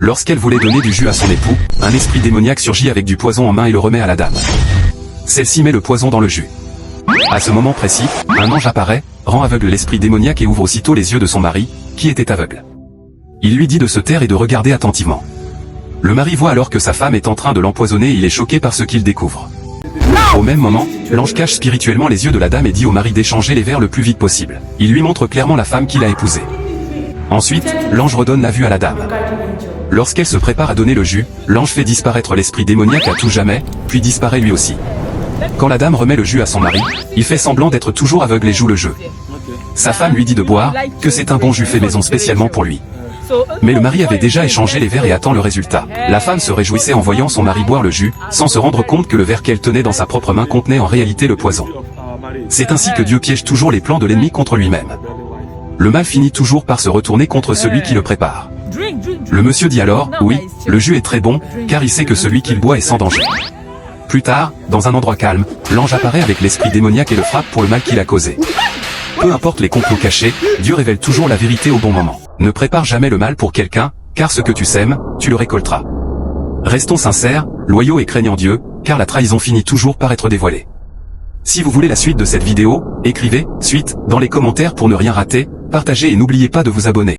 Lorsqu'elle voulait donner du jus à son époux, un esprit démoniaque surgit avec du poison en main et le remet à la dame. Celle-ci met le poison dans le jus. À ce moment précis, un ange apparaît, rend aveugle l'esprit démoniaque et ouvre aussitôt les yeux de son mari, qui était aveugle. Il lui dit de se taire et de regarder attentivement. Le mari voit alors que sa femme est en train de l'empoisonner et il est choqué par ce qu'il découvre. Au même moment, l'ange cache spirituellement les yeux de la dame et dit au mari d'échanger les verres le plus vite possible. Il lui montre clairement la femme qu'il a épousée. Ensuite, l'ange redonne la vue à la dame. Lorsqu'elle se prépare à donner le jus, l'ange fait disparaître l'esprit démoniaque à tout jamais, puis disparaît lui aussi. Quand la dame remet le jus à son mari, il fait semblant d'être toujours aveugle et joue le jeu. Sa femme lui dit de boire, que c'est un bon jus fait maison spécialement pour lui. Mais le mari avait déjà échangé les verres et attend le résultat. La femme se réjouissait en voyant son mari boire le jus, sans se rendre compte que le verre qu'elle tenait dans sa propre main contenait en réalité le poison. C'est ainsi que Dieu piège toujours les plans de l'ennemi contre lui-même. Le mal finit toujours par se retourner contre celui qui le prépare. Le monsieur dit alors, oui, le jus est très bon, car il sait que celui qui le boit est sans danger. Plus tard, dans un endroit calme, l'ange apparaît avec l'esprit démoniaque et le frappe pour le mal qu'il a causé. Peu importe les complots cachés, Dieu révèle toujours la vérité au bon moment. Ne prépare jamais le mal pour quelqu'un, car ce que tu sèmes, tu le récolteras. Restons sincères, loyaux et craignant Dieu, car la trahison finit toujours par être dévoilée. Si vous voulez la suite de cette vidéo, écrivez « suite » dans les commentaires pour ne rien rater, partagez et n'oubliez pas de vous abonner.